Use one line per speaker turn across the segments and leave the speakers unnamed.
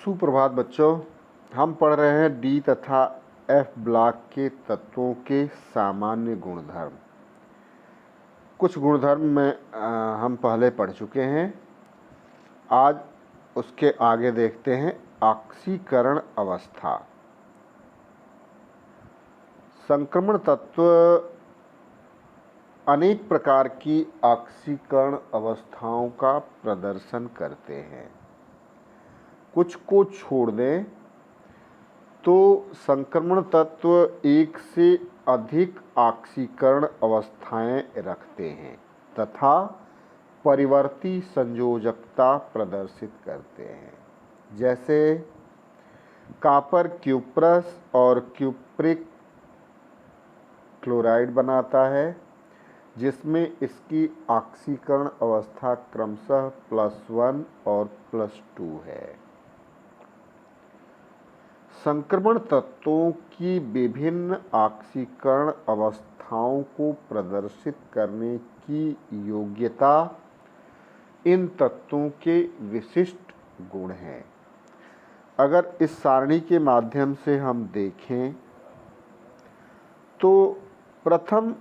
सुप्रभात बच्चों। हम पढ़ रहे हैं डी तथा एफ ब्लॉक के तत्वों के सामान्य गुणधर्म। कुछ गुणधर्म में हम पहले पढ़ चुके हैं। आज उसके आगे देखते हैं ऑक्सीकरण अवस्था। संक्रमण तत्व अनेक प्रकार की ऑक्सीकरण अवस्थाओं का प्रदर्शन करते हैं। कुछ को छोड़ दें तो संक्रमण तत्व एक से अधिक ऑक्सीकरण अवस्थाएं रखते हैं तथा परिवर्ती संयोजकता प्रदर्शित करते हैं। जैसे कॉपर क्यूप्रस और क्यूप्रिक क्लोराइड बनाता है, जिसमें इसकी ऑक्सीकरण अवस्था क्रमशः +1 और +2 है। संक्रमण तत्वों की विभिन्न ऑक्सीकरण अवस्थाओं को प्रदर्शित करने की योग्यता इन तत्वों के विशिष्ट गुण हैं। अगर इस सारणी के माध्यम से हम देखें तो प्रथम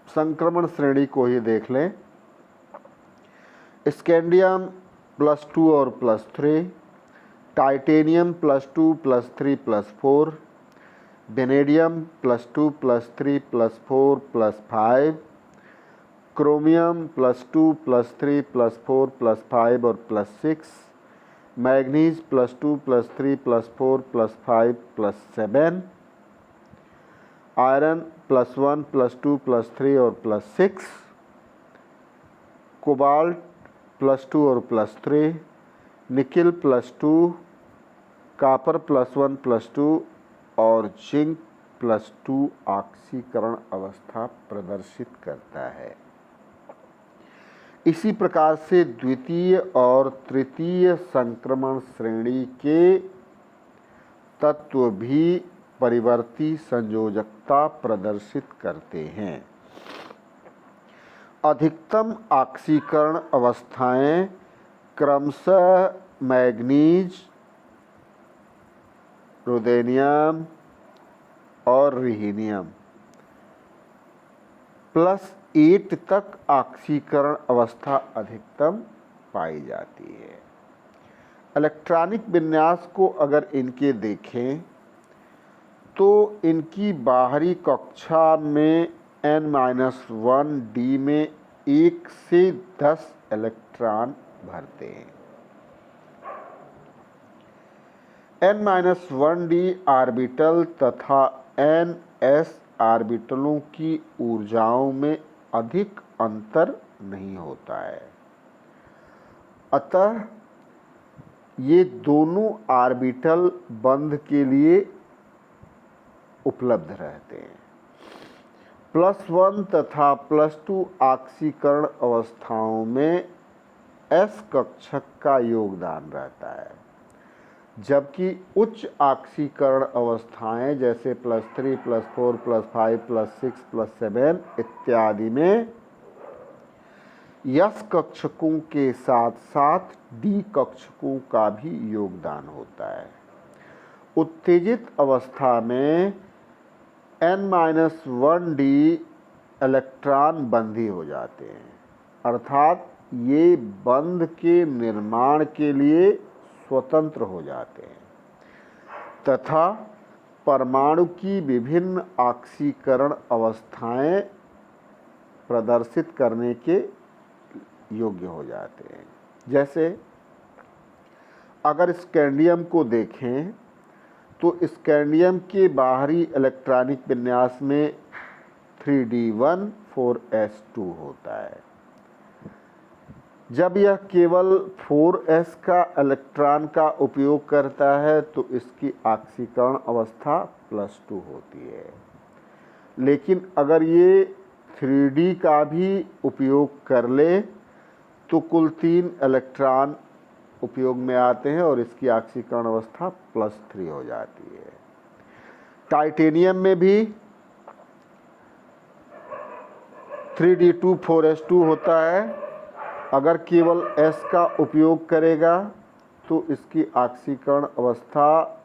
संक्रमण श्रेणी को ही देख लें। स्कैंडियम +2 और +3, टाइटेनियम +2 +3 +4, वेनेडियम +2 +3 +4 +5, क्रोमियम +2 +3 +4 +5 और +6, मैग्नीज +2 +3 +4 +5 +7, आयरन +1 +2 +3 और +6, कोबाल्ट +2 और +3, निकिल +2, कॉपर +1 +2 और जिंक +2 ऑक्सीकरण अवस्था प्रदर्शित करता है। इसी प्रकार से द्वितीय और तृतीय संक्रमण श्रेणी के तत्व भी परिवर्ती संयोजकता प्रदर्शित करते हैं। अधिकतम ऑक्सीकरण अवस्थाएं क्रमशः मैग्नीज, रुथेनियम और रिहीनियम +8 तक ऑक्सीकरण अवस्था अधिकतम पाई जाती है। इलेक्ट्रॉनिक विन्यास को अगर इनके देखें तो इनकी बाहरी कक्षा में N-1 D में 1 से 10 इलेक्ट्रॉन भरते हैं। N-1 D ऑर्बिटल तथा NS ऑर्बिटलों की ऊर्जाओं में अधिक अंतर नहीं होता है, अतः ये दोनों ऑर्बिटल बंध के लिए उपलब्ध रहते हैं। +1 तथा +2 ऑक्सीकरण अवस्थाओं में S कक्षक का योगदान रहता है, जबकि उच्च ऑक्सीकरण अवस्थाएं जैसे +3 +4 +5 +6 +7 इत्यादि में S कक्षकों के साथ साथ D कक्षकों का भी योगदान होता है। उत्तेजित अवस्था में N-1 D इलेक्ट्रॉन बंधी हो जाते हैं, अर्थात ये बंध के निर्माण के लिए स्वतंत्र हो जाते हैं तथा परमाणु की विभिन्न ऑक्सीकरण अवस्थाएं प्रदर्शित करने के योग्य हो जाते हैं। जैसे अगर स्कैंडियम को देखें तो स्कैंडियम के बाहरी इलेक्ट्रॉनिक विन्यास में 3D1 4s2 होता है। जब यह केवल 4s का इलेक्ट्रॉन का उपयोग करता है तो इसकी ऑक्सीकरण अवस्था +2 होती है। लेकिन अगर ये 3D का भी उपयोग कर ले तो कुल 3 इलेक्ट्रॉन उपयोग में आते हैं और इसकी ऑक्सीकरण अवस्था +3 हो जाती है। टाइटेनियम में भी 3D2 4s2 होता है अगर केवल S का उपयोग करेगा तो इसकी ऑक्सीकरण अवस्था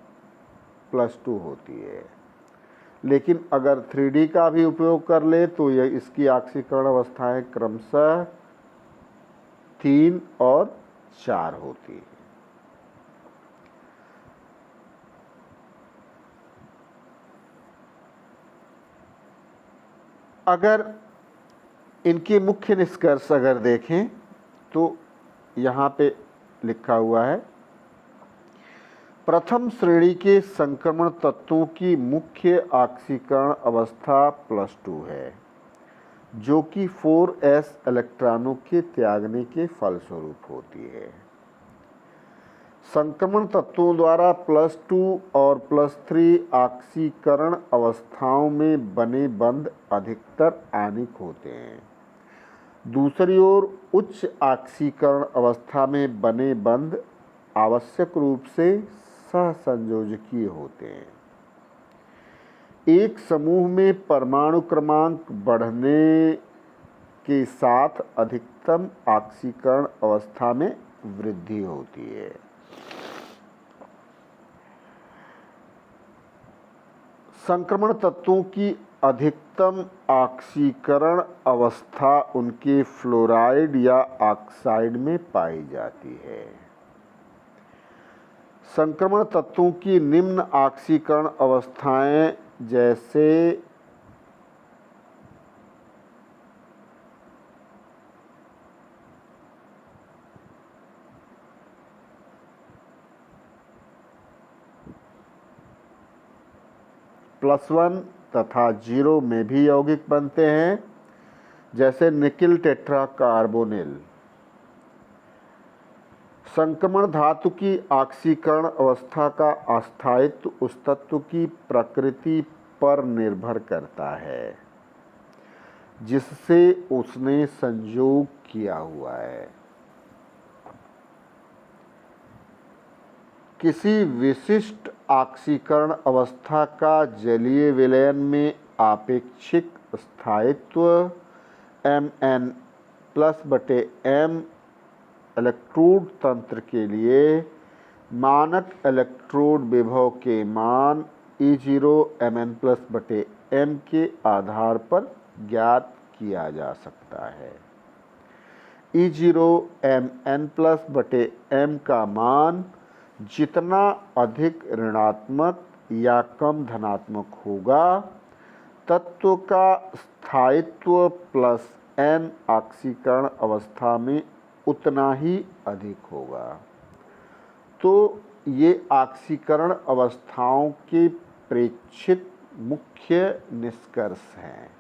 +2 होती है, लेकिन अगर 3D का भी उपयोग कर ले तो यह इसकी ऑक्सीकरण अवस्थाएं क्रमशः 3 और 4 होती है। अगर इनके मुख्य निष्कर्ष अगर देखें तो यहाँ पे लिखा हुआ है, प्रथम श्रेणी के संक्रमण तत्वों की मुख्य ऑक्सीकरण अवस्था +2 है, जो कि 4s इलेक्ट्रॉनों के त्यागने के फलस्वरूप होती है। संक्रमण तत्वों द्वारा +2 और +3 ऑक्सीकरण अवस्थाओं में बने बंध अधिकतर आनिक होते हैं। दूसरी ओर उच्च ऑक्सीकरण अवस्था में बने बंध आवश्यक रूप से सहसंयोजकीय होते हैं। एक समूह में परमाणु क्रमांक बढ़ने के साथ अधिकतम ऑक्सीकरण अवस्था में वृद्धि होती है। संक्रमण तत्वों की अधिकतम ऑक्सीकरण अवस्था उनके फ्लोराइड या ऑक्साइड में पाई जाती है। संक्रमण तत्वों की निम्न ऑक्सीकरण अवस्थाएं जैसे +1 तथा 0 में भी यौगिक बनते हैं, जैसे निकिल टेट्राकार्बोनिल। संक्रमण धातु की ऑक्सीकरण अवस्था का अस्थायित्व उस तत्व की प्रकृति पर निर्भर करता है जिससे उसने संयोग किया हुआ है। किसी विशिष्ट ऑक्सीकरण अवस्था का जलीय विलयन में आपेक्षिक स्थायित्व Mn+/m इलेक्ट्रोड तंत्र के लिए मानक इलेक्ट्रोड विभव के मान E0 Mn+/m के आधार पर ज्ञात किया जा सकता है। E0 Mn+/m का मान जितना अधिक ऋणात्मक या कम धनात्मक होगा, तत्व का स्थायित्व +n ऑक्सीकरण अवस्था में उतना ही अधिक होगा। तो ये ऑक्सीकरण अवस्थाओं के प्रेक्षित मुख्य निष्कर्ष हैं।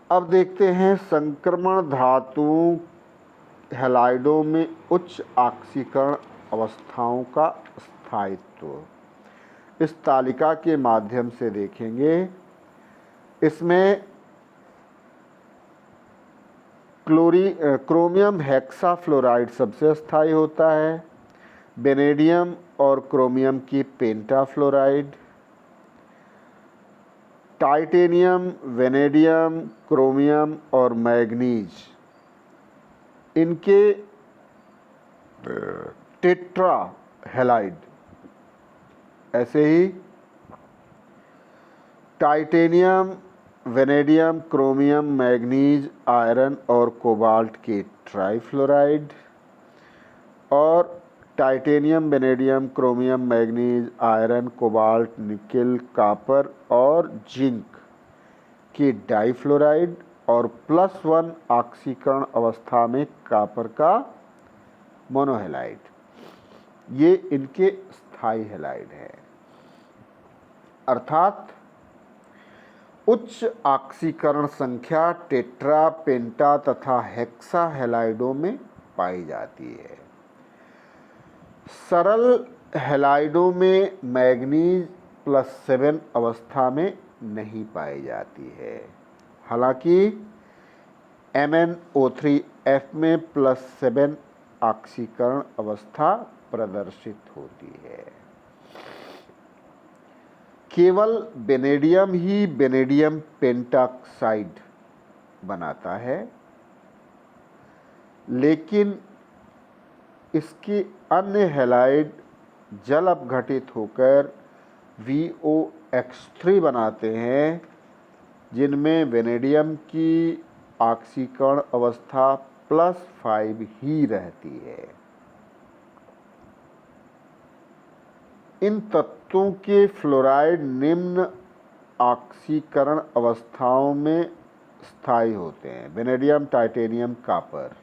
अब देखते हैं संक्रमण धातुओं हैलाइडों में उच्च ऑक्सीकरण अवस्थाओं का स्थायित्व। इस तालिका के माध्यम से देखेंगे। इसमें क्रोमियम हेक्साफ्लोराइड सबसे स्थायी होता है, वेनेडियम और क्रोमियम की पेंटाफ्लोराइड, टाइटेनियम, वेनेडियम, क्रोमियम और मैग्नीज इनके टेट्रा हैलाइड, ऐसे ही titanium, vanadium, chromium, manganese, iron और कोबाल्ट के ट्राइफ्लोराइड, और titanium, vanadium, chromium, manganese, iron, cobalt, nickel, copper और जिंक के डाइफ्लोराइड, और +1 ऑक्सीकरण अवस्था में कॉपर का मोनोहेलाइड। ये इनके स्थायी हैलाइड है। अर्थात उच्च ऑक्सीकरण संख्या टेट्रा, पेंटा तथा हेक्सा हैलाइडों में पाई जाती है। सरल हैलाइडों में मैग्नीज +7 अवस्था में नहीं पाई जाती है। हालांकि MnO3F में +7 ऑक्सीकरण अवस्था प्रदर्शित होती है। केवल वेनेडियम ही वेनेडियम पेंटाक्साइड बनाता है, लेकिन इसके अन्य हैलाइड जल अपघटित होकर VOX3 बनाते हैं, जिनमें वेनेडियम की ऑक्सीकरण अवस्था +5 ही रहती है। इन तत्वों के फ्लोराइड निम्न ऑक्सीकरण अवस्थाओं में स्थायी होते हैं। Vanadium, titanium, copper.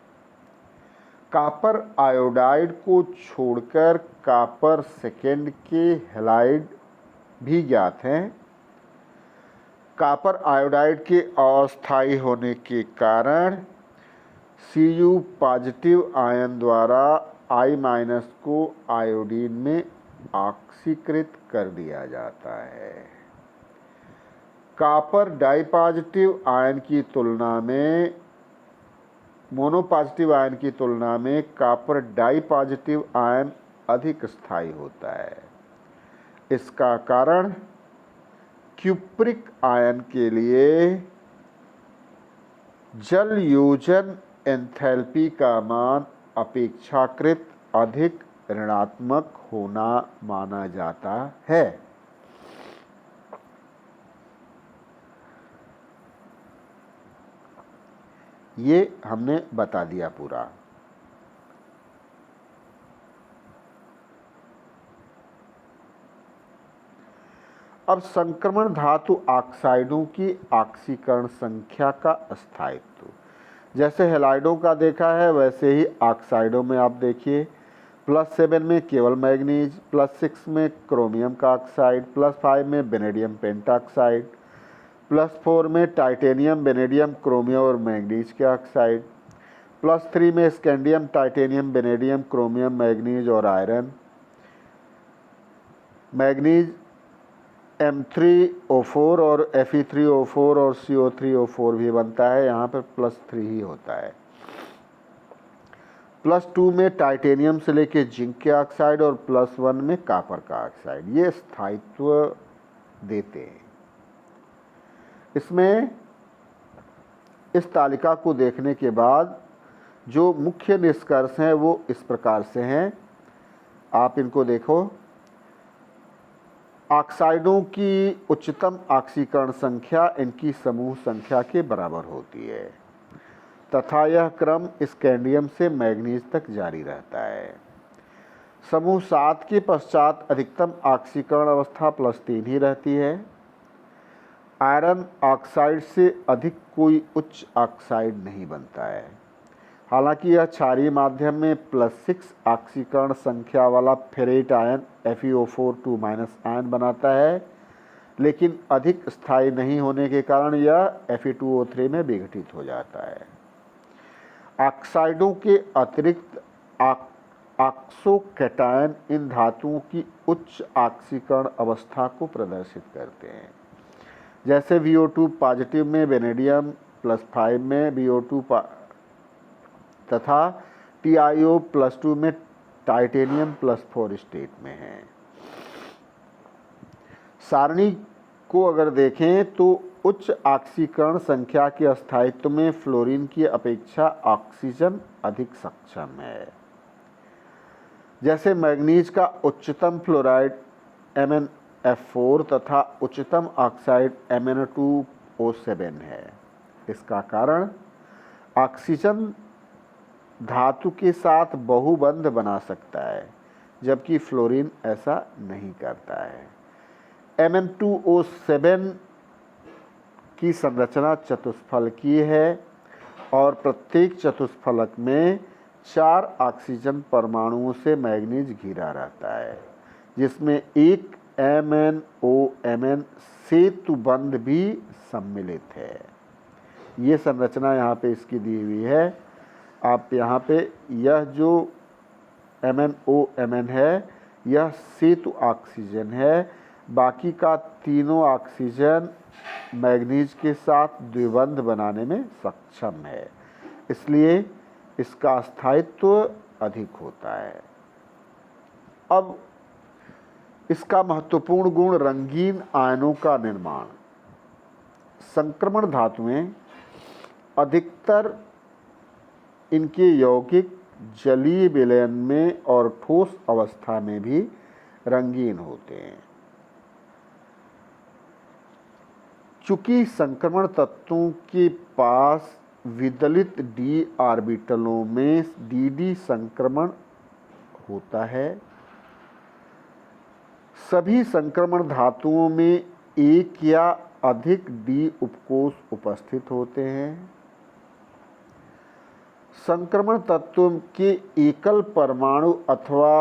Copper iodide को छोड़कर कापर सेकेंड के हैलाइड भी ज्ञात हैं। कापर आयोडाइड के अस्थायी होने के कारण Cu पॉजिटिव आयन द्वारा I- को आयोडीन में ऑक्सीकृत कर दिया जाता है। कापर डाइपॉजिटिव आयन की तुलना में मोनोपॉजिटिव आयन की तुलना में कापर डाइपॉजिटिव आयन अधिक स्थायी होता है। इसका कारण क्यूप्रिक आयन के लिए जल योजन एंथैल्पी का मान अपेक्षाकृत अधिक ऋणात्मक होना माना जाता है। ये हमने बता दिया पूरा। अब संक्रमण धातु ऑक्साइडों की ऑक्सीकरण संख्या का स्थायित्व। जैसे हैलाइडों का देखा है वैसे ही ऑक्साइडों में आप देखिए, +7 में केवल मैग्नीज, +6 में क्रोमियम का ऑक्साइड, +5 में वेनेडियम पेंटाऑक्साइड, +4 में टाइटेनियम, वेनेडियम, क्रोमियम और मैग्नीज के ऑक्साइड, +3 में scandium, titanium, vanadium, chromium, manganese और आयरन। मैग्नीज M3O4 और Fe3O4 और CO3O4 भी बनता है, यहाँ पर +3 ही होता है। +2 में टाइटेनियम से लेके जिंक के ऑक्साइड और +1 में कॉपर का ऑक्साइड, ये स्थायित्व देते हैं। इसमें इस तालिका को देखने के बाद जो मुख्य निष्कर्ष हैं वो इस प्रकार से हैं, आप इनको देखो। ऑक्साइडों की उच्चतम ऑक्सीकरण संख्या इनकी समूह संख्या के बराबर होती है तथा यह क्रम स्कैंडियम से मैग्नीज तक जारी रहता है। समूह 7 के पश्चात अधिकतम ऑक्सीकरण अवस्था +3 ही रहती है। आयरन ऑक्साइड से अधिक कोई उच्च ऑक्साइड नहीं बनता है। हालांकि यह क्षारीय माध्यम में +6 ऑक्सीकरण संख्या वाला फेरेट आयन FeO4 आयन बनाता है, लेकिन अधिक स्थायी नहीं होने के कारण यह Fe2O3 में विघटित हो जाता है। ऑक्साइडों के अतिरिक्त ऑक्सोकैटायन इन धातुओं की उच्च ऑक्सीकरण अवस्था को प्रदर्शित करते हैं। जैसे VO2 पॉजिटिव में वेनेडियम, +5 में VO2 तथा TiO +2 में टाइटेनियम +4 स्टेट में है। सारणी को अगर देखें तो उच्च ऑक्सीकरण संख्या के स्थायित्व में फ्लोरीन की अपेक्षा ऑक्सीजन अधिक सक्षम है। जैसे मैग्नीज का उच्चतम फ्लोराइड MnF4 तथा उच्चतम ऑक्साइड MnO2 है। इसका कारण ऑक्सीजन धातु के साथ बहुबंध बना सकता है, जबकि फ्लोरीन ऐसा नहीं करता है। Mn2O7 की संरचना चतुष्फलकीय है और प्रत्येक चतुष्फलक में 4 ऑक्सीजन परमाणुओं से मैग्नीज घिरा रहता है, जिसमें एक MnO-Mn सेतु बंध भी सम्मिलित है। ये संरचना यहाँ पे इसकी दी हुई है। आप यहाँ पे यह जो MnO-Mn है यह सेतु ऑक्सीजन है, बाकी का तीनों ऑक्सीजन मैग्नीज के साथ द्विबंध बनाने में सक्षम है, इसलिए इसका स्थायित्व अधिक होता है। अब इसका महत्वपूर्ण गुण रंगीन आयनों का निर्माण। संक्रमण धातुएं अधिकतर इनके यौगिक जलीय विलयन में और ठोस अवस्था में भी रंगीन होते हैं। चूंकि संक्रमण तत्वों के पास विदलित d ऑर्बिटलों में dd संक्रमण होता है, सभी संक्रमण धातुओं में एक या अधिक d उपकोष उपस्थित होते हैं। संक्रमण तत्व के एकल परमाणु अथवा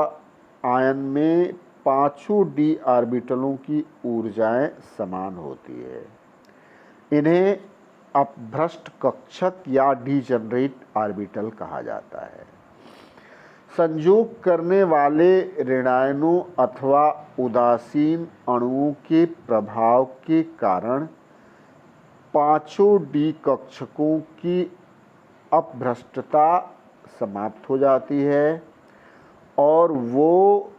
आयन में पांचों d ऑर्बिटलों की ऊर्जाएं समान होती है। इन्हें अपभ्रष्ट कक्षक या डिजेनरेट ऑर्बिटल कहा जाता है। संयोग करने वाले ऋणायनों अथवा उदासीन अणुओं के प्रभाव के कारण पांचों d कक्षकों की अपभ्रष्टता समाप्त हो जाती है और वो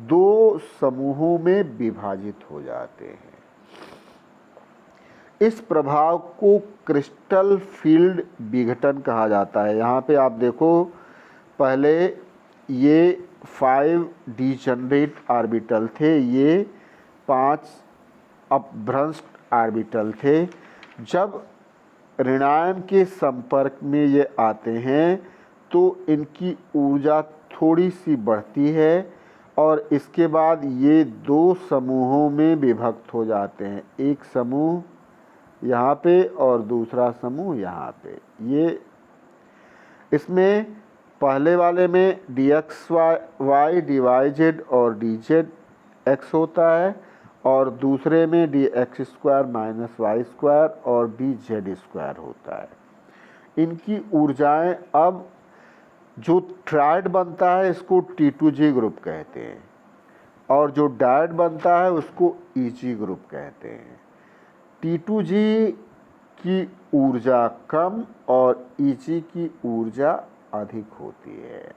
दो समूहों में विभाजित हो जाते हैं। इस प्रभाव को क्रिस्टल फील्ड विघटन कहा जाता है। यहाँ पे आप देखो, पहले ये 5 डिजेनरेट ऑर्बिटल थे, ये 5 अपभ्रष्ट ऑर्बिटल थे। जब ऋणायन के संपर्क में ये आते हैं तो इनकी ऊर्जा थोड़ी सी बढ़ती है और इसके बाद ये दो समूहों में विभक्त हो जाते हैं। एक समूह यहाँ पे और दूसरा समूह यहाँ पे। ये इसमें पहले वाले में dxy dy और dz होता है और दूसरे में dx² - y² और dz² होता है। इनकी ऊर्जाएं, अब जो ट्रायड बनता है इसको T2G ग्रुप कहते हैं और जो डायड बनता है उसको EG ग्रुप कहते हैं। T2G की ऊर्जा कम और EG की ऊर्जा अधिक होती है।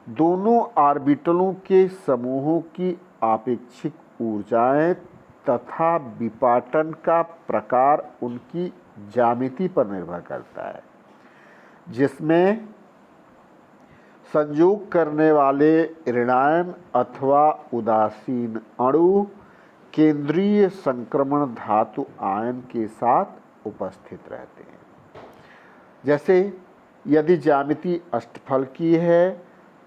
दोनों ऑर्बिटलों के समूहों की आपेक्षिक ऊर्जाएं तथा विपाटन का प्रकार उनकी ज्यामिति पर निर्भर करता है, जिसमें संयोग करने वाले ऋणायन अथवा उदासीन अणु केंद्रीय संक्रमण धातु आयन के साथ उपस्थित रहते हैं। जैसे यदि ज्यामिति अष्टफल की है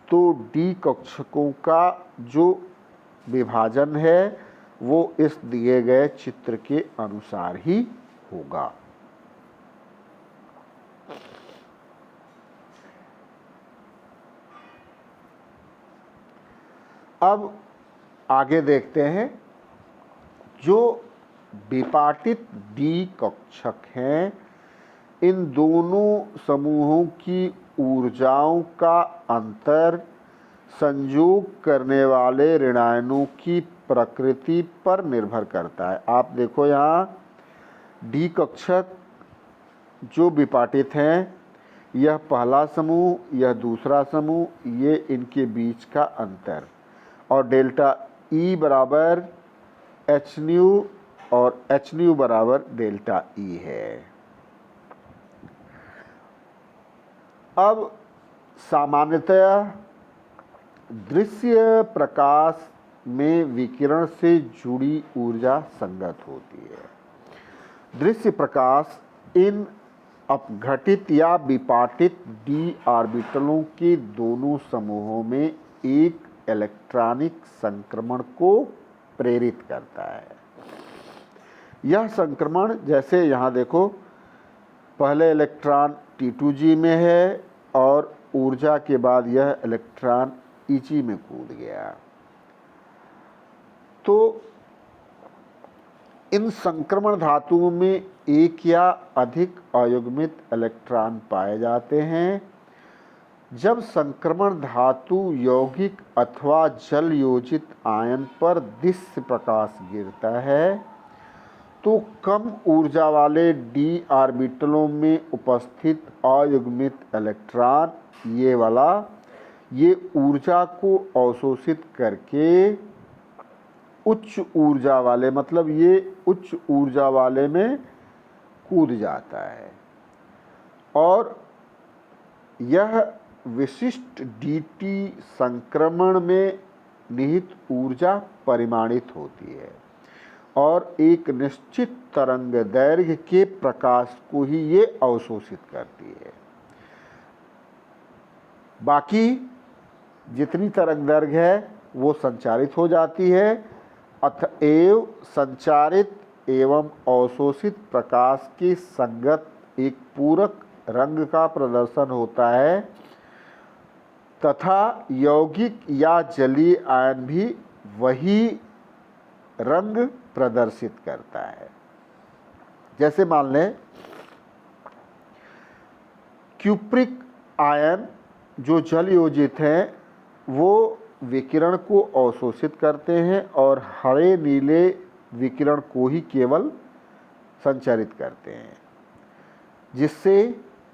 तो d कक्षकों का जो विभाजन है वो इस दिए गए चित्र के अनुसार ही होगा। अब आगे देखते हैं, जो विपाटित d कक्षक हैं, इन दोनों समूहों की ऊर्जाओं का अंतर संयोग करने वाले ऋणायनों की प्रकृति पर निर्भर करता है। आप देखो यहाँ d कक्षक जो विपाटित हैं, यह पहला समूह, यह दूसरा समूह, ये इनके बीच का अंतर, और डेल्टा E बराबर hν और hν बराबर डेल्टा E है। अब सामान्यतया दृश्य प्रकाश में विकिरण से जुड़ी ऊर्जा संगत होती है। दृश्य प्रकाश इन अपघटित या विपाटित d ऑर्बिटलों के दोनों समूहों में एक इलेक्ट्रॉनिक संक्रमण को प्रेरित करता है। यह संक्रमण, जैसे यहाँ देखो, पहले इलेक्ट्रॉन T2G में है और ऊर्जा के बाद यह इलेक्ट्रॉन EG में कूद गया। तो इन संक्रमण धातुओं में एक या अधिक अयुग्मित इलेक्ट्रॉन पाए जाते हैं। जब संक्रमण धातु यौगिक अथवा जल योजित आयन पर दृश्य प्रकाश गिरता है तो कम ऊर्जा वाले d ऑर्बिटलों में उपस्थित अयुग्मित इलेक्ट्रॉन, ये वाला, ये ऊर्जा को अवशोषित करके उच्च ऊर्जा वाले, मतलब ये उच्च ऊर्जा वाले में कूद जाता है। और यह विशिष्ट dt संक्रमण में निहित ऊर्जा परिमाणित होती है और एक निश्चित तरंग दैर्घ्य के प्रकाश को ही ये अवशोषित करती है। बाकी जितनी तरंग दैर्घ्य है वो संचारित हो जाती है, अतएव संचारित एवं अवशोषित प्रकाश के संगत एक पूरक रंग का प्रदर्शन होता है तथा यौगिक या जलीय आयन भी वही रंग प्रदर्शित करता है। जैसे मान लें क्यूप्रिक आयन जो जल योजित हैं वो विकिरण को अवशोषित करते हैं और हरे नीले विकिरण को ही केवल संचारित करते हैं, जिससे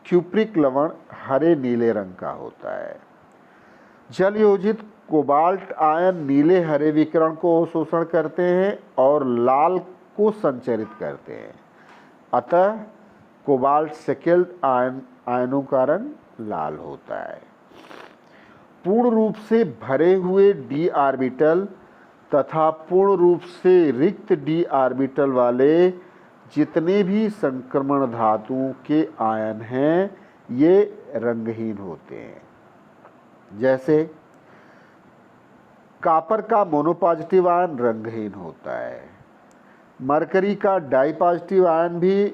क्यूप्रिक लवण हरे नीले रंग का होता है। जल योजित कोबाल्ट आयन नीले हरे विकिरण को अवशोषण करते हैं और लाल को संचरित करते हैं, अतः कोबाल्ट शक्ल आयनों का रंग लाल होता है। पूर्ण रूप से भरे हुए d ऑर्बिटल तथा पूर्ण रूप से रिक्त d ऑर्बिटल वाले जितने भी संक्रमण धातुओं के आयन हैं ये रंगहीन होते हैं। जैसे कॉपर का मोनोपॉजिटिव आयन रंगहीन होता है, मरकरी का डाई पॉजिटिव आयन भी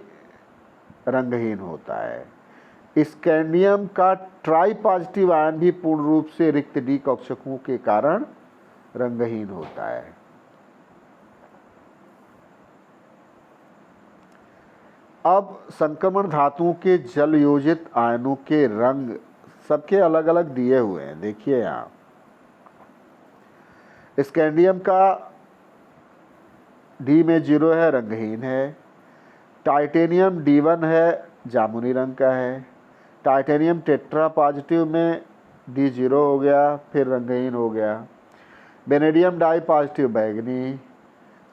रंगहीन होता है, स्कैंडियम का ट्राई पॉजिटिव आयन भी पूर्ण रूप से रिक्त डी कक्षकों के कारण रंगहीन होता है। अब संक्रमण धातुओं के जल योजित आयनों के रंग सबके अलग अलग दिए हुए हैं। देखिए यहाँ स्कैंडियम का डी में 0 है, रंगहीन है। टाइटेनियम D1 है, जामुनी रंग का है। टाइटेनियम टेट्रा पॉजिटिव में D0 हो गया, फिर रंगहीन हो गया। बेनेडियम डाई पॉजिटिव बैगनी,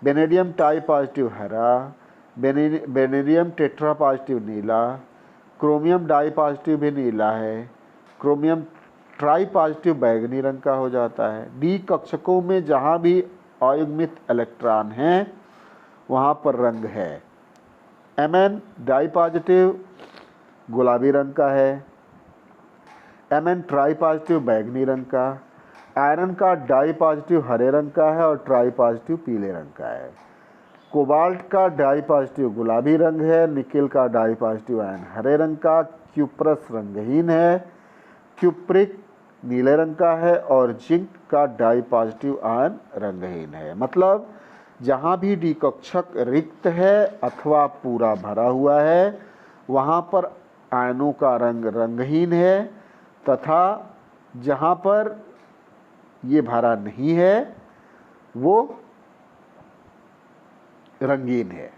बेनेडियम टाई पॉजिटिव हरा, बेनेडियम टेट्रा पॉजिटिव नीला, क्रोमियम डाई पॉजिटिव भी नीला है, क्रोमियम ट्राई पॉजिटिव बैगनी रंग का हो जाता है। डी कक्षकों में जहाँ भी अयुग्मित इलेक्ट्रॉन हैं वहाँ पर रंग है। Mn डाई पॉजिटिव गुलाबी रंग का है, Mn ट्राई पॉजिटिव बैगनी रंग का, आयरन का डाई पॉजिटिव हरे रंग का है और ट्राई पॉजिटिव पीले रंग का है। कोबाल्ट का डाई पॉजिटिव गुलाबी रंग है, निकेल का डाई पॉजिटिव आयन हरे रंग का, क्यूप्रस रंगहीन है, क्यूप्रिक नीले रंग का है और जिंक का डाई पॉजिटिव आयन रंगहीन है। मतलब जहाँ भी डी कक्षक रिक्त है अथवा पूरा भरा हुआ है वहाँ पर आयनों का रंग रंगहीन है तथा जहाँ पर ये भरा नहीं है वो रंगीन है।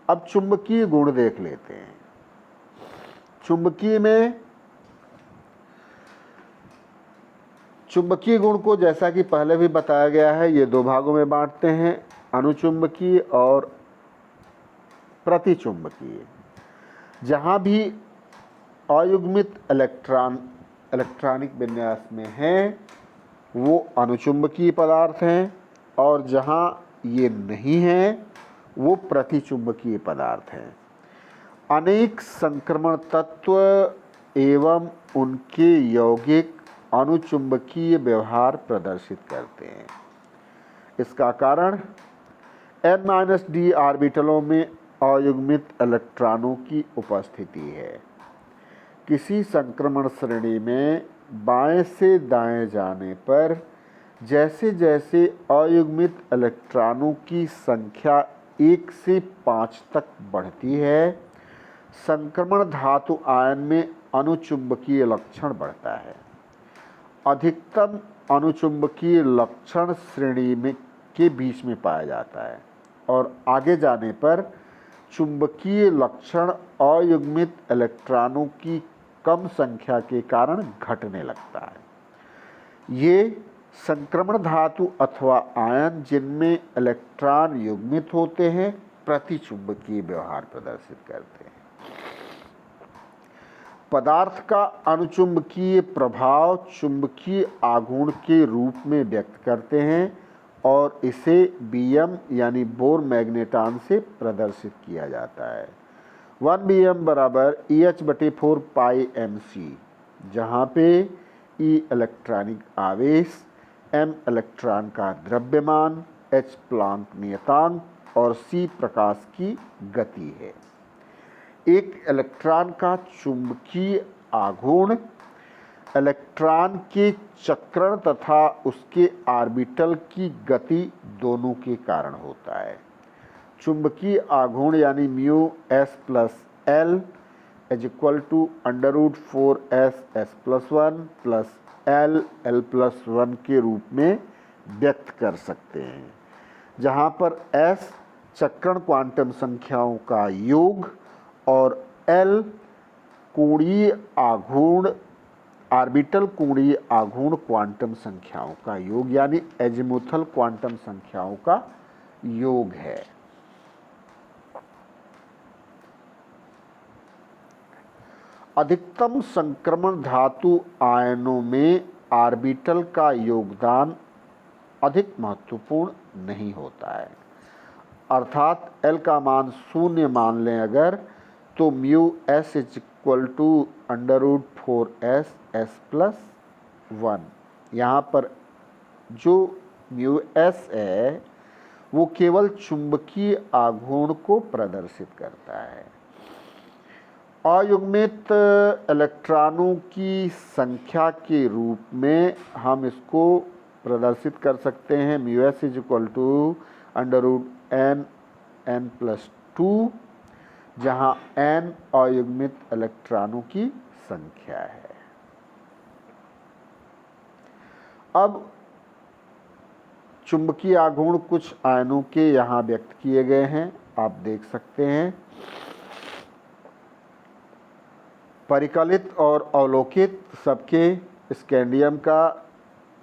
अब चुंबकीय गुण देख लेते हैं। चुंबकीय गुण को जैसा कि पहले भी बताया गया है ये 2 भागों में बांटते हैं, अनुचुंबकीय और प्रतिचुंबकीय। जहाँ भी अयुग्मित इलेक्ट्रॉनिक विन्यास में हैं वो अनुचुंबकीय पदार्थ हैं और जहाँ ये नहीं हैं वो प्रतिचुंबकीय पदार्थ हैं। अनेक संक्रमण तत्व एवं उनके यौगिक अनुचुंबकीय व्यवहार प्रदर्शित करते हैं। इसका कारण n-d ऑर्बिटलों में अयुग्मित इलेक्ट्रॉनों की उपस्थिति है। किसी संक्रमण श्रेणी में बाएं से दाएं जाने पर जैसे जैसे अयुग्मित इलेक्ट्रॉनों की संख्या 1 से 5 तक बढ़ती है, संक्रमण धातु आयन में अनुचुंबकीय लक्षण बढ़ता है। अधिकतम अनुचुंबकीय लक्षण श्रेणी में के बीच में पाया जाता है और आगे जाने पर चुंबकीय लक्षण अयुग्मित इलेक्ट्रॉनों की कम संख्या के कारण घटने लगता है। ये संक्रमण धातु अथवा आयन जिनमें इलेक्ट्रॉन युग्मित होते हैं प्रतिचुंबकीय व्यवहार प्रदर्शित करते हैं। पदार्थ का अनुचुंबकीय प्रभाव चुंबकीय आघूर्ण के रूप में व्यक्त करते हैं और इसे Bm यानी बोर मैग्नेटान से प्रदर्शित किया जाता है। 1 Bm बराबर EH/4 पाई mc, जहाँ पे E इलेक्ट्रॉनिक आवेश, m इलेक्ट्रॉन का द्रव्यमान, h प्लांक नियतांक और c प्रकाश की गति है। एक इलेक्ट्रॉन का चुंबकीय आघूर्ण इलेक्ट्रॉन के चक्रण तथा उसके ऑर्बिटल की गति दोनों के कारण होता है। चुंबकीय आघूर्ण यानी mu S plus L is equal to √4s(s+1) plus l(l+1) के रूप में व्यक्त कर सकते हैं, जहाँ पर s चक्रण क्वांटम संख्याओं का योग और l कोणीय आघूर्ण ऑर्बिटल कोणीय आघूर्ण क्वांटम संख्याओं का योग यानी एजिमुथल क्वांटम संख्याओं का योग है। अधिकतम संक्रमण धातु आयनों में ऑर्बिटल का योगदान अधिक महत्वपूर्ण नहीं होता है, अर्थात L का मान 0 मान लें अगर, तो mu S is equal to √4s(s+1). यहाँ पर जो म्यू एस है वो केवल चुंबकीय आघूर्ण को प्रदर्शित करता है। अयुग्मित इलेक्ट्रॉनों की संख्या के रूप में हम इसको प्रदर्शित कर सकते हैं। Mu S is equal to √n(n+2), जहाँ n अयुग्मित इलेक्ट्रॉनों की संख्या है। अब चुंबकीय आघूर्ण कुछ आयनों के यहाँ व्यक्त किए गए हैं, आप देख सकते हैं। परिकलित और अवलोकित सबके स्कैंडियम का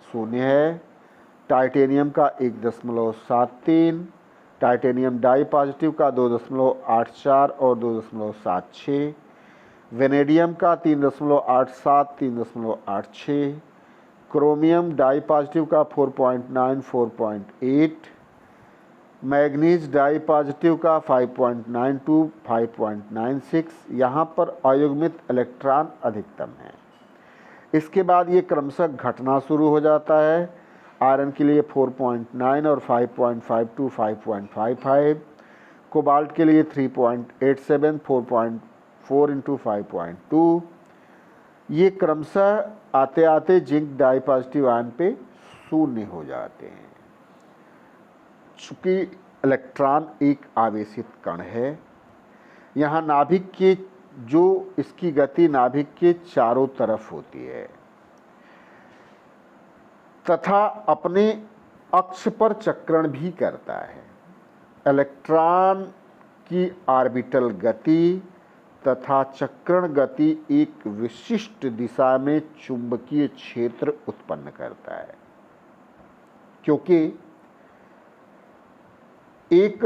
0 है, टाइटेनियम का 1.73, टाइटेनियम डाई पॉजिटिव का 2.84 और 2.76, वेनेडियम का 3.87, 3.86, क्रोमियम डाई पॉजिटिव का 4.9, 4.8, मैग्नीज डाई पॉजिटिव का 5.92, 5.96। यहाँ पर अयुग्मित इलेक्ट्रॉन अधिकतम है। इसके बाद ये क्रमशः घटना शुरू हो जाता है। आयरन के लिए 4.9 और 5.52, 5.55, कोबाल्ट के लिए 3.87, 4.4 × 5.2। ये क्रमशः आते आते जिंक डाई पॉजिटिव आयन पे 0 हो जाते हैं। चूँकि इलेक्ट्रॉन एक आवेशित कण है, यहाँ नाभिक के जो इसकी गति नाभिक के चारों तरफ होती है तथा अपने अक्ष पर चक्रण भी करता है। इलेक्ट्रॉन की ऑर्बिटल गति तथा चक्रण गति एक विशिष्ट दिशा में चुंबकीय क्षेत्र उत्पन्न करता है, क्योंकि एक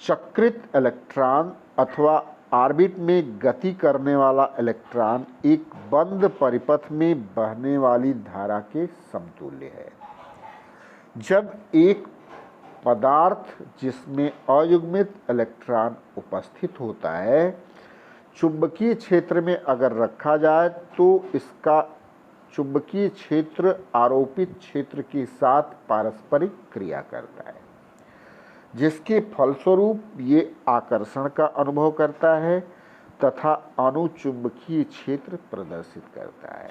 चक्रित इलेक्ट्रॉन अथवा ऑर्बिट में गति करने वाला इलेक्ट्रॉन एक बंद परिपथ में बहने वाली धारा के समतुल्य है। जब एक पदार्थ जिसमें अयुग्मित इलेक्ट्रॉन उपस्थित होता है चुंबकीय क्षेत्र में अगर रखा जाए तो इसका चुंबकीय क्षेत्र आरोपित क्षेत्र के साथ पारस्परिक क्रिया करता है, जिसके फलस्वरूप ये आकर्षण का अनुभव करता है तथा अनुचुंबकीय क्षेत्र प्रदर्शित करता है।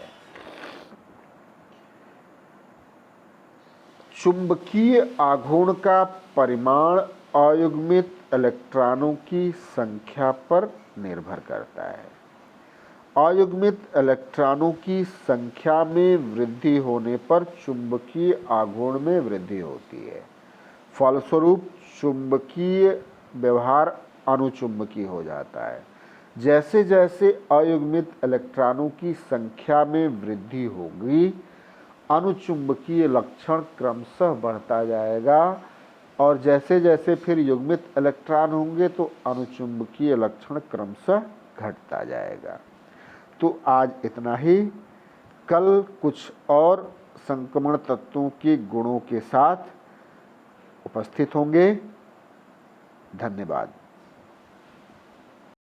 चुंबकीय आघूर्ण का परिमाण अयुग्मित इलेक्ट्रॉनों की संख्या पर निर्भर करता है। अयुग्मित इलेक्ट्रॉनों की संख्या में वृद्धि होने पर चुंबकीय आघूर्ण में वृद्धि होती है। फलस्वरूप चुंबकीय व्यवहार अनुचुंबकीय हो जाता है। जैसे जैसे अयुग्मित इलेक्ट्रॉनों की संख्या में वृद्धि होगी अनुचुंबकीय लक्षण क्रमशः बढ़ता जाएगा और जैसे जैसे फिर युग्मित इलेक्ट्रॉन होंगे तो अनुचुंबकीय लक्षण क्रमशः घटता जाएगा। तो आज इतना ही। कल कुछ और संक्रमण तत्वों के गुणों के साथ उपस्थित होंगे। धन्यवाद।